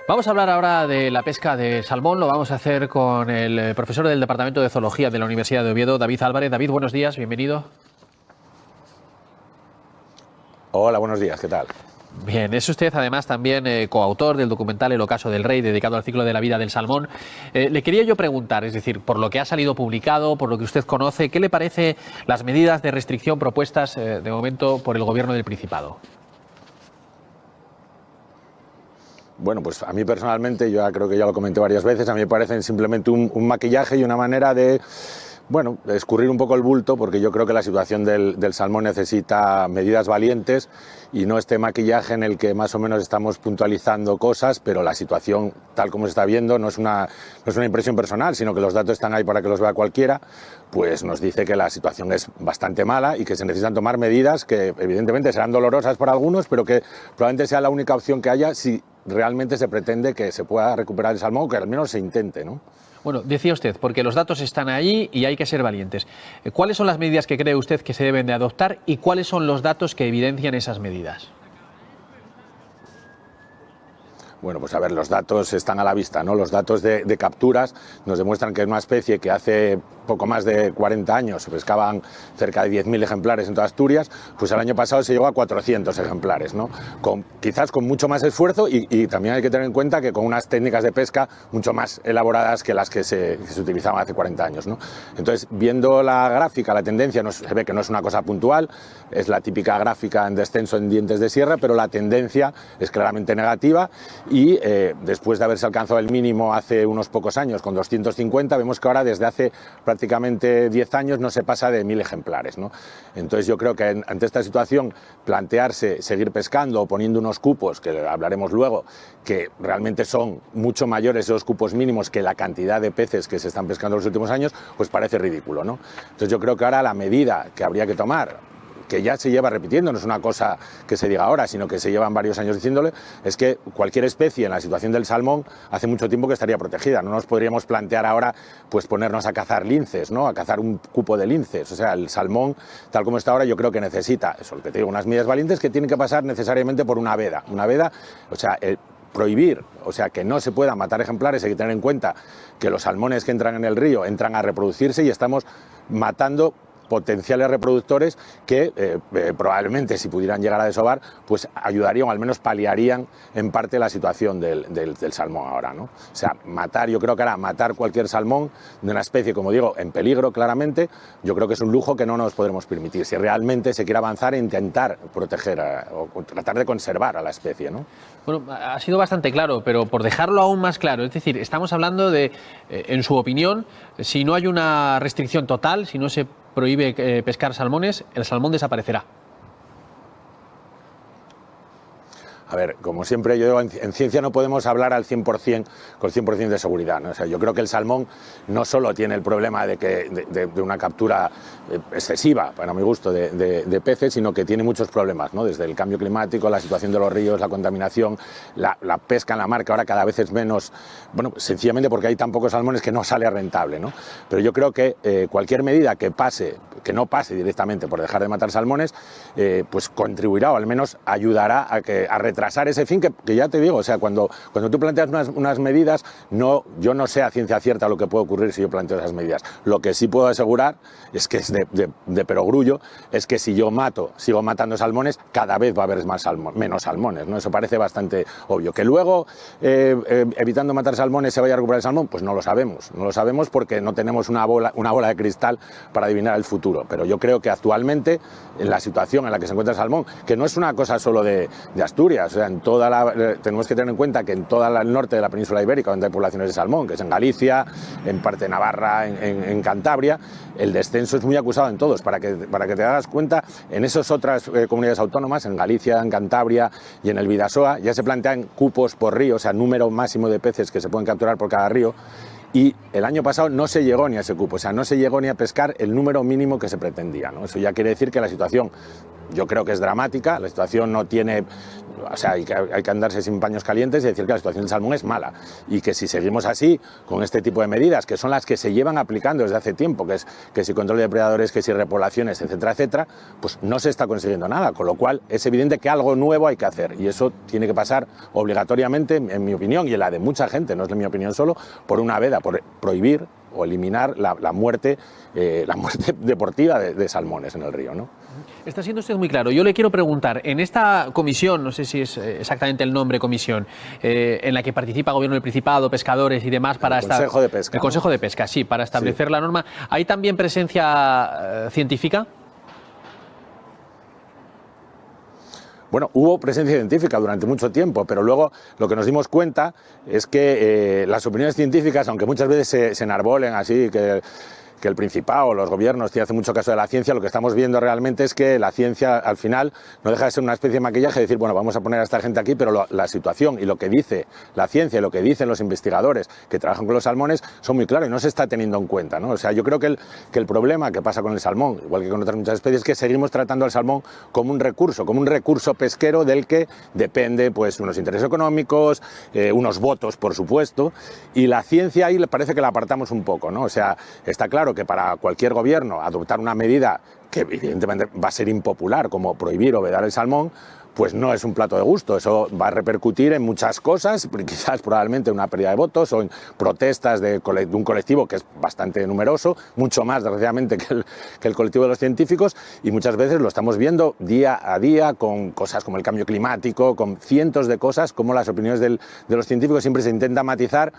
Vamos a hablar ahora de la pesca de salmón. Lo vamos a hacer con el profesor del Departamento de Zoología de la Universidad de Oviedo, David Álvarez. David, buenos días, bienvenido. Hola, buenos días, ¿qué tal? Bien, es usted además también coautor del documental El ocaso del rey, dedicado al ciclo de la vida del salmón. Le quería yo preguntar, es decir, por lo que ha salido publicado, por lo que usted conoce, ¿qué le parece las medidas de restricción propuestas de momento por el gobierno del Principado? Bueno, pues a mí personalmente, yo creo que ya lo comenté varias veces, a mí me parecen simplemente un maquillaje y una manera de, bueno, de escurrir un poco el bulto, porque yo creo que la situación del salmón necesita medidas valientes y no este maquillaje en el que más o menos estamos puntualizando cosas, pero la situación tal como se está viendo no es una impresión personal, sino que los datos están ahí para que los vea cualquiera, pues nos dice que la situación es bastante mala y que se necesitan tomar medidas que evidentemente serán dolorosas para algunos, pero que probablemente sea la única opción que haya si realmente se pretende que se pueda recuperar el salmón, que al menos se intente, ¿no? Bueno, decía usted, porque los datos están ahí y hay que ser valientes. ¿Cuáles son las medidas que cree usted que se deben de adoptar y cuáles son los datos que evidencian esas medidas? Bueno, pues a ver, los datos están a la vista, ¿no? Los datos de capturas nos demuestran que es una especie que hace poco más de 40 años se pescaban cerca de 10.000 ejemplares en toda Asturias, pues el año pasado se llegó a 400 ejemplares, ¿no? Quizás con mucho más esfuerzo y también hay que tener en cuenta que con unas técnicas de pesca mucho más elaboradas que las que se utilizaban hace 40 años, ¿no? Entonces, viendo la gráfica, la tendencia, se ve que no es una cosa puntual, es la típica gráfica en descenso en dientes de sierra, pero la tendencia es claramente negativa. Y después de haberse alcanzado el mínimo hace unos pocos años con 250, vemos que ahora desde hace prácticamente 10 años no se pasa de 1.000 ejemplares, ¿no? Entonces yo creo que ante esta situación plantearse seguir pescando o poniendo unos cupos, que hablaremos luego, que realmente son mucho mayores esos cupos mínimos que la cantidad de peces que se están pescando en los últimos años, pues parece ridículo, ¿no? Entonces yo creo que ahora la medida que habría que tomar, que ya se lleva repitiendo, no es una cosa que se diga ahora, sino que se llevan varios años diciéndole, es que cualquier especie en la situación del salmón hace mucho tiempo que estaría protegida. No nos podríamos plantear ahora pues ponernos a cazar linces, ¿no? A cazar un cupo de linces. O sea, el salmón, tal como está ahora, yo creo que necesita, eso lo que te digo, unas medidas valientes que tienen que pasar necesariamente por una veda. Una veda, o sea, prohibir, o sea, que no se puedan matar ejemplares. Hay que tener en cuenta que los salmones que entran en el río entran a reproducirse y estamos matando potenciales reproductores que probablemente si pudieran llegar a desovar pues ayudarían o al menos paliarían en parte la situación del salmón ahora, ¿no? O sea, matar, yo creo que ahora matar cualquier salmón de una especie, como digo, en peligro claramente, yo creo que es un lujo que no nos podremos permitir si realmente se quiere avanzar e intentar proteger o tratar de conservar a la especie, ¿no? Bueno, ha sido bastante claro, pero por dejarlo aún más claro, es decir, estamos hablando de, en su opinión, si no hay una restricción total, si no se prohíbe pescar salmones, el salmón desaparecerá. A ver, como siempre yo digo, en ciencia no podemos hablar al 100% con 100% de seguridad, ¿no? O sea, yo creo que el salmón no solo tiene el problema de una captura excesiva, para mi gusto, de peces, sino que tiene muchos problemas, ¿no? Desde el cambio climático, la situación de los ríos, la contaminación, la pesca en la mar, que ahora cada vez es menos, bueno, sencillamente porque hay tan pocos salmones que no sale rentable, ¿no? Pero yo creo que cualquier medida que no pase directamente por dejar de matar salmones, pues contribuirá o al menos ayudará a retrasar ese fin que ya te digo, o sea, cuando tú planteas unas medidas, yo no sé a ciencia cierta lo que puede ocurrir si yo planteo esas medidas. Lo que sí puedo asegurar es que es de perogrullo, es que si yo sigo matando salmones, cada vez va a haber menos salmones, ¿no? Eso parece bastante obvio. Que luego, evitando matar salmones, se vaya a recuperar el salmón, pues no lo sabemos porque no tenemos una bola de cristal para adivinar el futuro. Pero yo creo que actualmente, en la situación en la que se encuentra el salmón, que no es una cosa solo de Asturias, o sea, tenemos que tener en cuenta que en todo el norte de la península ibérica, donde hay poblaciones de salmón, que es en Galicia, en parte de Navarra, en Cantabria, el descenso es muy acusado en todos. Para que te hagas cuenta, en esas otras comunidades autónomas, en Galicia, en Cantabria y en el Bidasoa, ya se plantean cupos por río, o sea, número máximo de peces que se pueden capturar por cada río. Y el año pasado no se llegó ni a ese cupo, o sea, no se llegó ni a pescar el número mínimo que se pretendía, ¿no? Eso ya quiere decir que la situación yo creo que es dramática, la situación no tiene... O sea, hay que andarse sin paños calientes y decir que la situación del salmón es mala y que si seguimos así, con este tipo de medidas, que son las que se llevan aplicando desde hace tiempo, que si control de depredadores, que si repoblaciones, etcétera, etcétera, pues no se está consiguiendo nada, con lo cual es evidente que algo nuevo hay que hacer y eso tiene que pasar obligatoriamente, en mi opinión y en la de mucha gente, no es mi opinión solo, por una veda, por prohibir o eliminar la muerte deportiva de salmones en el río, ¿no? Está siendo usted muy claro. Yo le quiero preguntar, en esta comisión, no sé si es exactamente el nombre comisión, en la que participa Gobierno del Principado, pescadores y demás para el Consejo de Pesca. El Consejo de Pesca, sí, para establecer la norma. ¿Hay también presencia científica? Bueno, hubo presencia científica durante mucho tiempo, pero luego lo que nos dimos cuenta es que las opiniones científicas, aunque muchas veces se enarbolen así, que el Principado, los gobiernos hacen mucho caso de la ciencia, lo que estamos viendo realmente es que la ciencia al final no deja de ser una especie de maquillaje, de decir, bueno, vamos a poner a esta gente aquí, pero la situación y lo que dice la ciencia y lo que dicen los investigadores que trabajan con los salmones son muy claros y no se está teniendo en cuenta, ¿no? O sea, yo creo que el problema que pasa con el salmón, igual que con otras muchas especies, es que seguimos tratando al salmón como un recurso pesquero del que depende pues unos intereses económicos, unos votos, por supuesto, y la ciencia ahí parece que la apartamos un poco, ¿no? O sea, está claro que para cualquier gobierno adoptar una medida que evidentemente va a ser impopular, como prohibir o vedar el salmón, pues no es un plato de gusto, eso va a repercutir en muchas cosas, quizás probablemente una pérdida de votos o en protestas de un colectivo que es bastante numeroso, mucho más desgraciadamente que el colectivo de los científicos, y muchas veces lo estamos viendo día a día con cosas como el cambio climático, con cientos de cosas, como las opiniones de los científicos siempre se intenta matizar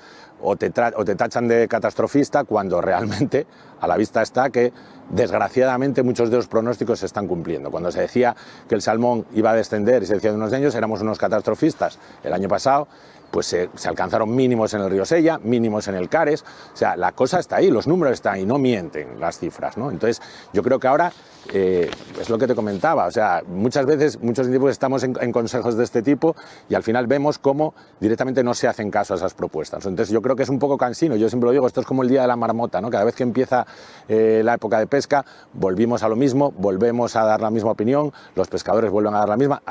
o te tachan de catastrofista cuando realmente a la vista está que desgraciadamente muchos de los pronósticos se están cumpliendo. Cuando se decía que el salmón iba a descender y se decía de unos años, éramos unos catastrofistas. El año pasado pues se alcanzaron mínimos en el río Sella, mínimos en el Cares, o sea, la cosa está ahí, los números están ahí, no mienten las cifras, ¿no? Entonces, yo creo que ahora, es lo que te comentaba, o sea, muchas veces, muchos científicos estamos en consejos de este tipo y al final vemos cómo directamente no se hacen caso a esas propuestas. Entonces, yo creo que es un poco cansino, yo siempre lo digo, esto es como el día de la marmota, ¿no? Cada vez que empieza la época de pesca, volvimos a lo mismo, volvemos a dar la misma opinión, los pescadores vuelven a dar la misma.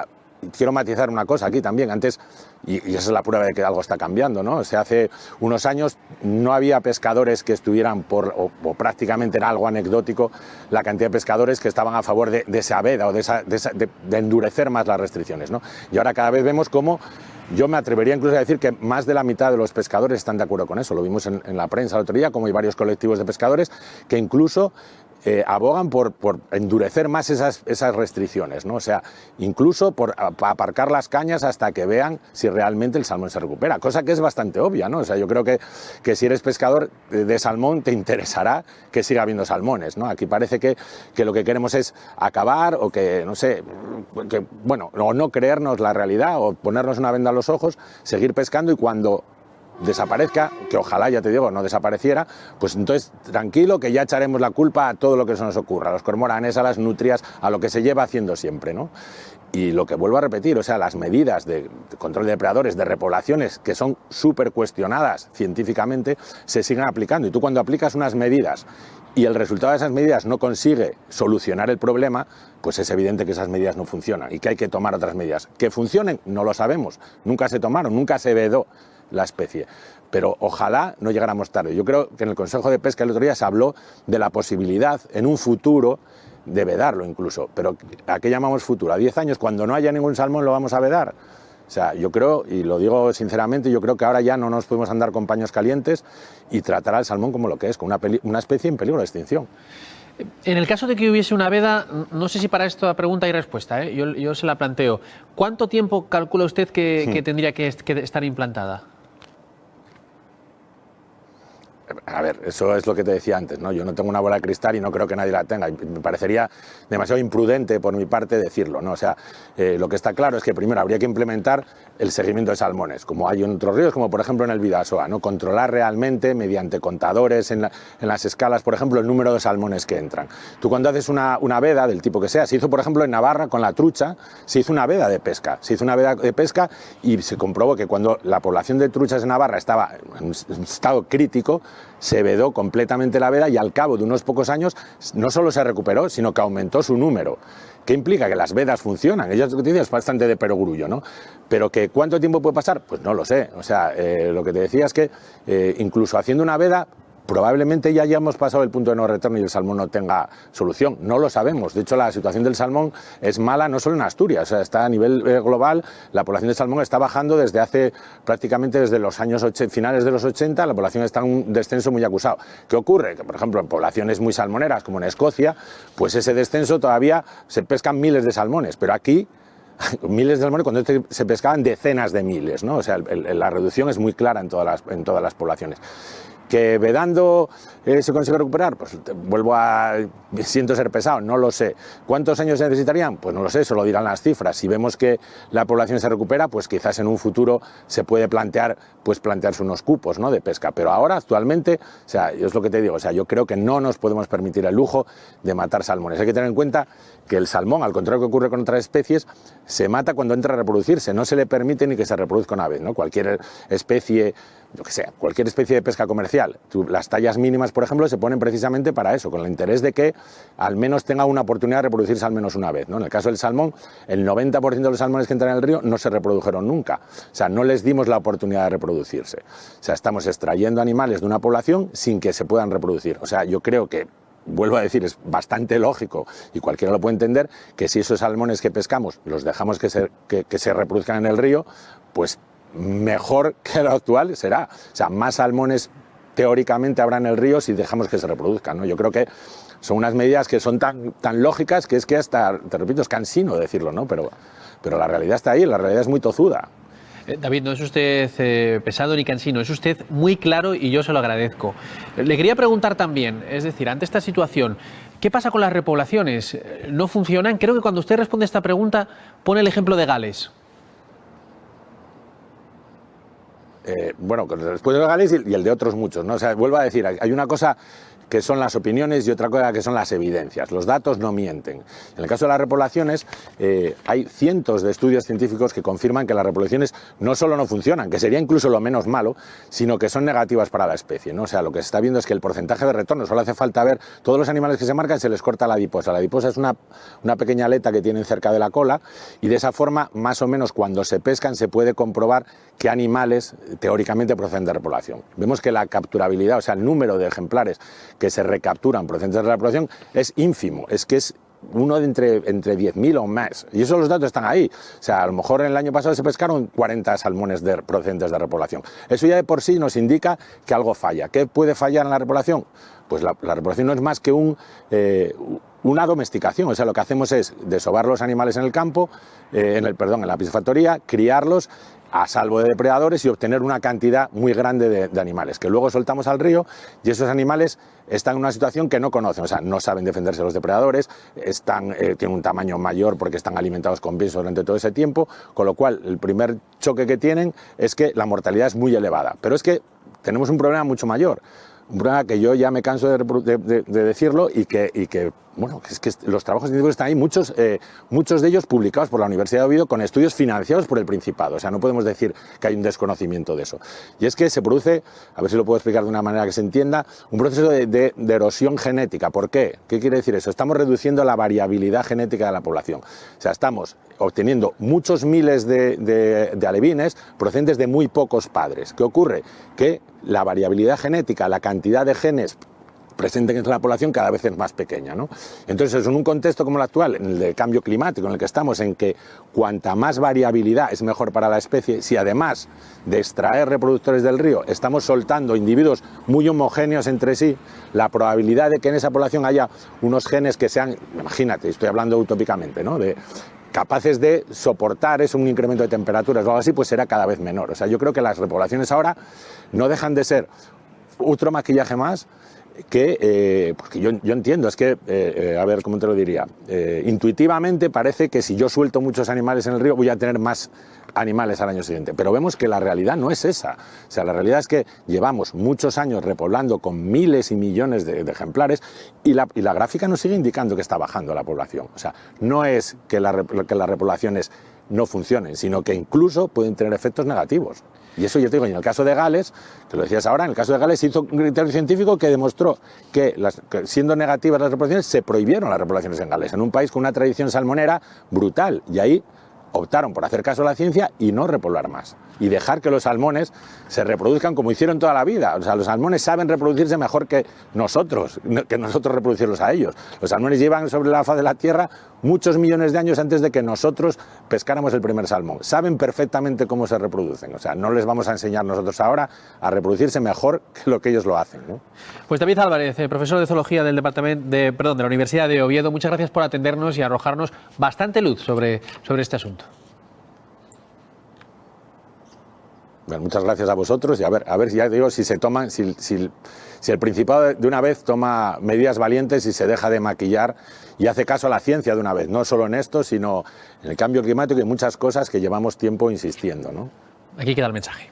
Quiero matizar una cosa aquí también, antes, y esa es la prueba de que algo está cambiando, ¿no? O sea, hace unos años no había pescadores que estuvieran o prácticamente era algo anecdótico la cantidad de pescadores que estaban a favor de esa veda o de endurecer más las restricciones, ¿no? Y ahora cada vez vemos cómo, yo me atrevería incluso a decir que más de la mitad de los pescadores están de acuerdo con eso, lo vimos en la prensa el otro día, como hay varios colectivos de pescadores que incluso abogan por endurecer más esas restricciones, ¿no? O sea, incluso por aparcar las cañas hasta que vean si realmente el salmón se recupera, cosa que es bastante obvia, ¿no? O sea, yo creo que si eres pescador de salmón te interesará que siga habiendo salmones, ¿no? Aquí parece que lo que queremos es acabar o que, no sé, bueno, o no creernos la realidad o ponernos una venda a los ojos, seguir pescando y cuando desaparezca, que ojalá, ya te digo, no desapareciera, pues entonces tranquilo que ya echaremos la culpa a todo lo que se nos ocurra, a los cormoranes, a las nutrias, a lo que se lleva haciendo siempre, ¿no? Y lo que vuelvo a repetir, o sea, las medidas de control de depredadores, de repoblaciones, que son súper cuestionadas científicamente, se siguen aplicando. Y tú cuando aplicas unas medidas y el resultado de esas medidas no consigue solucionar el problema, pues es evidente que esas medidas no funcionan y que hay que tomar otras medidas. ¿Que funcionen? No lo sabemos. Nunca se tomaron, nunca se vedó la especie, pero ojalá no llegáramos tarde. Yo creo que en el Consejo de Pesca el otro día se habló de la posibilidad en un futuro de vedarlo incluso, pero ¿a qué llamamos futuro? ¿A 10 años? Cuando no haya ningún salmón lo vamos a vedar. O sea, yo creo, y lo digo sinceramente, yo creo que ahora ya no nos podemos andar con paños calientes y tratar al salmón como lo que es, como una especie en peligro de extinción. En el caso de que hubiese una veda, no sé si para esta pregunta hay respuesta, ¿eh? Yo se la planteo. ¿Cuánto tiempo calcula usted que tendría que estar implantada? A ver, eso es lo que te decía antes, ¿no? Yo no tengo una bola de cristal y no creo que nadie la tenga. Me parecería demasiado imprudente por mi parte decirlo, ¿no? O sea, lo que está claro es que primero habría que implementar el seguimiento de salmones, como hay en otros ríos, como por ejemplo en el Bidasoa, ¿no? Controlar realmente mediante contadores en las escalas, por ejemplo, el número de salmones que entran. Tú cuando haces una veda del tipo que sea, se hizo por ejemplo en Navarra con la trucha, se hizo una veda de pesca, y se comprobó que cuando la población de truchas en Navarra estaba en un estado crítico, se vedó completamente la veda y al cabo de unos pocos años no solo se recuperó, sino que aumentó su número. ¿Qué implica? Que las vedas funcionan. Ellos lo que dicen es bastante de perogrullo, ¿no? Pero que ¿cuánto tiempo puede pasar? Pues no lo sé. O sea, lo que te decía es que incluso haciendo una veda, probablemente ya hayamos pasado el punto de no retorno y el salmón no tenga solución. No lo sabemos. De hecho, la situación del salmón es mala no solo en Asturias, o sea, está a nivel global. La población de salmón está bajando prácticamente desde los años finales de los 80, la población está en un descenso muy acusado. ¿Qué ocurre? Que, por ejemplo, en poblaciones muy salmoneras, como en Escocia, pues ese descenso todavía se pescan miles de salmones, pero aquí miles de salmones cuando se pescaban decenas de miles, ¿no? O sea, la reducción es muy clara en todas las poblaciones. ¿Que vedando se consigue recuperar? Pues siento ser pesado, no lo sé. ¿Cuántos años se necesitarían? Pues no lo sé, eso lo dirán las cifras. Si vemos que la población se recupera, pues quizás en un futuro se puede plantearse unos cupos, ¿no?, de pesca. Pero ahora, actualmente, o sea, es lo que te digo, o sea, yo creo que no nos podemos permitir el lujo de matar salmones. Hay que tener en cuenta que el salmón, al contrario que ocurre con otras especies, se mata cuando entra a reproducirse, no se le permite ni que se reproduzca una vez, ¿no? Cualquier especie de pesca comercial, las tallas mínimas, por ejemplo, se ponen precisamente para eso, con el interés de que al menos tenga una oportunidad de reproducirse al menos una vez, ¿no? En el caso del salmón, el 90% de los salmones que entran en el río no se reprodujeron nunca, o sea, no les dimos la oportunidad de reproducirse, o sea, estamos extrayendo animales de una población sin que se puedan reproducir, o sea, yo creo que, vuelvo a decir, es bastante lógico y cualquiera lo puede entender, que si esos salmones que pescamos los dejamos que se reproduzcan en el río, pues mejor que lo actual será. O sea, más salmones teóricamente habrá en el río si dejamos que se reproduzcan, ¿no? Yo creo que son unas medidas que son tan lógicas que es que hasta, te repito, es cansino decirlo, ¿no? Pero la realidad está ahí, la realidad es muy tozuda. David, no es usted pesado ni cansino, es usted muy claro y yo se lo agradezco. Le quería preguntar también, es decir, ante esta situación, ¿qué pasa con las repoblaciones? ¿No funcionan? Creo que cuando usted responde esta pregunta pone el ejemplo de Gales. Bueno, después de Gales y el de otros muchos, ¿no? O sea, vuelvo a decir, hay una cosa que son las opiniones y otra cosa que son las evidencias. Los datos no mienten. En el caso de las repoblaciones, hay cientos de estudios científicos que confirman que las repoblaciones no solo no funcionan, que sería incluso lo menos malo, sino que son negativas para la especie, ¿no? O sea, lo que se está viendo es que el porcentaje de retorno, solo hace falta ver todos los animales que se marcan, se les corta la adiposa. La adiposa es una pequeña aleta que tienen cerca de la cola y de esa forma, más o menos, cuando se pescan, se puede comprobar qué animales teóricamente proceden de repoblación. Vemos que la capturabilidad, o sea, el número de ejemplares que se recapturan procedentes de la repoblación es ínfimo, es que es uno de entre 10.000 o más, y esos los datos están ahí. O sea, a lo mejor en el año pasado se pescaron 40 salmones procedentes de repoblación. Eso ya de por sí nos indica que algo falla. ¿Qué puede fallar en la repoblación? Pues la repoblación no es más que una domesticación, o sea, lo que hacemos es desovar los animales en el campo, en la piscifactoría, criarlos a salvo de depredadores y obtener una cantidad muy grande de animales, que luego soltamos al río y esos animales están en una situación que no conocen, o sea, no saben defenderse de los depredadores, tienen un tamaño mayor porque están alimentados con pienso durante todo ese tiempo, con lo cual el primer choque que tienen es que la mortalidad es muy elevada, pero es que tenemos un problema mucho mayor. Un problema que yo ya me canso de decirlo y que bueno, es que los trabajos científicos están ahí, muchos de ellos publicados por la Universidad de Oviedo con estudios financiados por el Principado. O sea, no podemos decir que hay un desconocimiento de eso. Y es que se produce, a ver si lo puedo explicar de una manera que se entienda, un proceso de erosión genética. ¿Por qué? ¿Qué quiere decir eso? Estamos reduciendo la variabilidad genética de la población. O sea, estamos obteniendo muchos miles de alevines procedentes de muy pocos padres. ¿Qué ocurre? Que la variabilidad genética, la cantidad de genes presentes en la población cada vez es más pequeña, ¿no? Entonces, en un contexto como el actual, en el de cambio climático, en el que estamos, en que cuanta más variabilidad es mejor para la especie, si además de extraer reproductores del río estamos soltando individuos muy homogéneos entre sí, la probabilidad de que en esa población haya unos genes que sean, imagínate, estoy hablando utópicamente, ¿no?, capaces de soportar un incremento de temperaturas o algo así, pues será cada vez menor. O sea, yo creo que las repoblaciones ahora no dejan de ser otro maquillaje más que, porque yo entiendo, es que, a ver, ¿cómo te lo diría? Intuitivamente parece que si yo suelto muchos animales en el río voy a tener más animales al año siguiente, pero vemos que la realidad no es esa. O sea, la realidad es que llevamos muchos años repoblando con miles y millones de ejemplares y la gráfica nos sigue indicando que está bajando la población. O sea, no es que las repoblaciones no funcionen, sino que incluso pueden tener efectos negativos. Y eso yo te digo, y en el caso de Gales, que lo decías ahora, en el caso de Gales se hizo un criterio científico que demostró que siendo negativas las reproducciones, se prohibieron las reproducciones en Gales, en un país con una tradición salmonera brutal, y ahí optaron por hacer caso a la ciencia y no repoblar más. Y dejar que los salmones se reproduzcan como hicieron toda la vida. O sea, los salmones saben reproducirse mejor que nosotros reproducirlos a ellos. Los salmones llevan sobre la faz de la Tierra muchos millones de años antes de que nosotros pescáramos el primer salmón. Saben perfectamente cómo se reproducen. O sea, no les vamos a enseñar nosotros ahora a reproducirse mejor que lo que ellos lo hacen, ¿no? Pues David Álvarez, profesor de Zoología del de la Universidad de Oviedo, muchas gracias por atendernos y arrojarnos bastante luz sobre este asunto. Bueno, muchas gracias a vosotros y a ver ya digo si se toman, si el Principado de una vez toma medidas valientes y se deja de maquillar y hace caso a la ciencia de una vez, no solo en esto, sino en el cambio climático y muchas cosas que llevamos tiempo insistiendo, ¿no? Aquí queda el mensaje.